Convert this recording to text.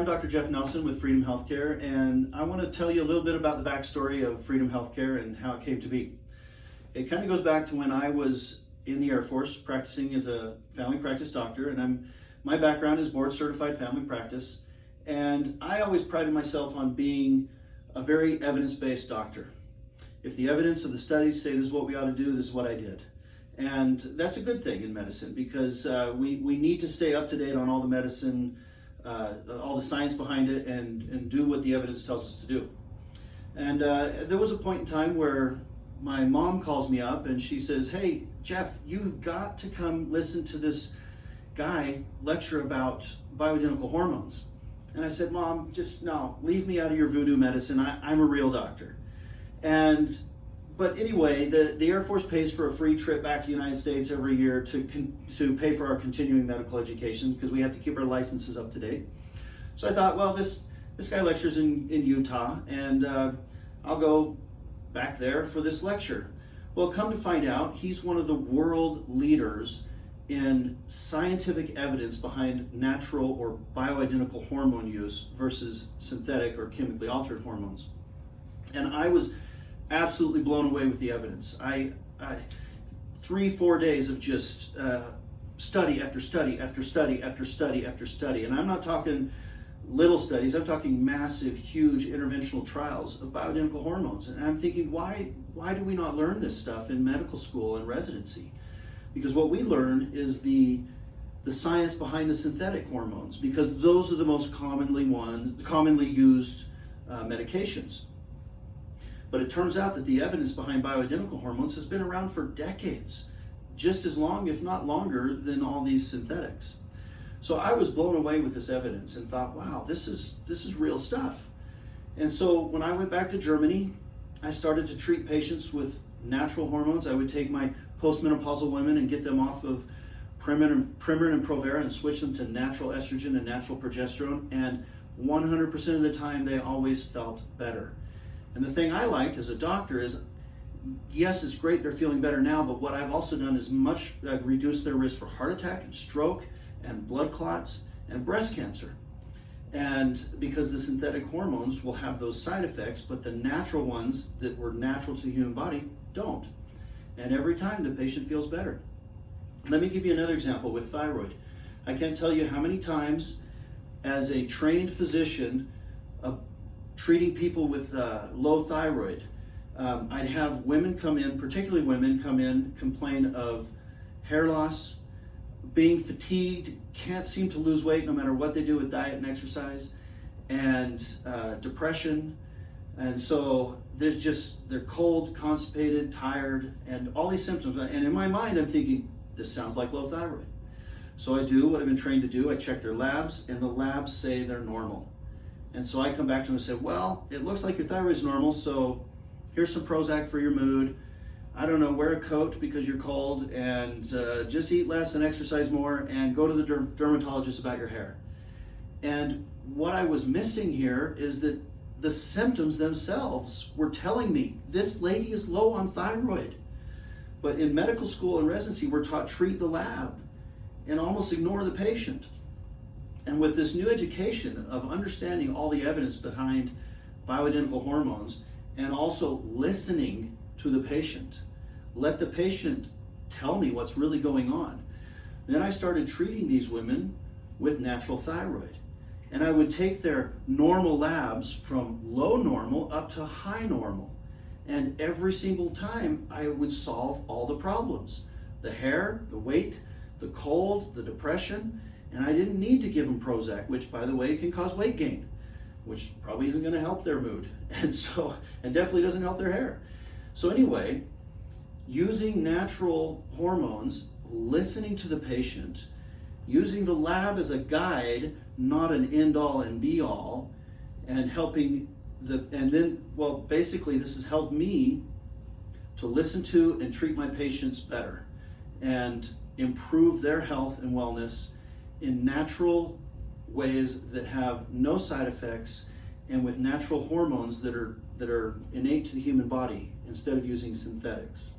I'm Dr. Jeff Nelson with Freedom Healthcare, and I want to tell you a little bit about the backstory of Freedom Healthcare and how it came to be. It kind of goes back to when I was in the Air Force practicing as a family practice doctor, and my background is board certified family practice, and I always prided myself on being a very evidence-based doctor. If the evidence of the studies say this is what we ought to do, this is what I did. And that's a good thing in medicine because we need to stay up to date on all the medicine, all the science behind it, and do what the evidence tells us to do. And there was a point in time where my mom calls me up and she says, "Hey, Jeff, you've got to come listen to this guy lecture about bioidentical hormones." And I said, "Mom, just no, leave me out of your voodoo medicine. I'm a real doctor." But anyway, the Air Force pays for a free trip back to the United States every year to pay for our continuing medical education because we have to keep our licenses up to date. So I thought, well, this guy lectures in Utah, and I'll go back there for this lecture. Well, come to find out, he's one of the world leaders in scientific evidence behind natural or bioidentical hormone use versus synthetic or chemically altered hormones. And I was absolutely blown away with the evidence. I 3-4 days of just study after study after study after study after study, and I'm not talking little studies, I'm talking massive, huge interventional trials of bioidentical hormones. And I'm thinking, why do we not learn this stuff in medical school and residency? Because what we learn is the science behind the synthetic hormones, because those are the most commonly used medications. But it turns out that the evidence behind bioidentical hormones has been around for decades, just as long, if not longer, than all these synthetics. So I was blown away with this evidence and thought, wow, this is real stuff. And so when I went back to Germany, I started to treat patients with natural hormones. I would take my postmenopausal women and get them off of Premarin and Provera and switch them to natural estrogen and natural progesterone, and 100% of the time they always felt better. And the thing I liked as a doctor is, yes, it's great they're feeling better now, but what I've also done is I've reduced their risk for heart attack and stroke and blood clots and breast cancer. And because the synthetic hormones will have those side effects, but the natural ones that were natural to the human body don't. And every time the patient feels better. Let me give you another example with thyroid. I can't tell you how many times as a trained physician treating people with low thyroid, I'd have women come in, particularly women come in, complain of hair loss, being fatigued, can't seem to lose weight no matter what they do with diet and exercise, and depression. And so they're cold, constipated, tired, and all these symptoms. And in my mind, I'm thinking, this sounds like low thyroid. So I do what I've been trained to do. I check their labs, and the labs say they're normal. And so I come back to them and say, well, it looks like your thyroid's normal, so here's some Prozac for your mood. I don't know, wear a coat because you're cold, and just eat less and exercise more, and go to the dermatologist about your hair. And what I was missing here is that the symptoms themselves were telling me, this lady is low on thyroid. But in medical school and residency, we're taught treat the lab and almost ignore the patient. And with this new education of understanding all the evidence behind bioidentical hormones and also listening to the patient, let the patient tell me what's really going on. Then I started treating these women with natural thyroid. And I would take their normal labs from low normal up to high normal. And every single time I would solve all the problems. The hair, the weight, the cold, the depression. And I didn't need to give them Prozac, which, by the way, can cause weight gain, which probably isn't going to help their mood, and definitely doesn't help their hair. So anyway, using natural hormones, listening to the patient, using the lab as a guide, not an end-all and be-all, and basically this has helped me to listen to and treat my patients better and improve their health and wellness in natural ways that have no side effects and with natural hormones that are innate to the human body instead of using synthetics.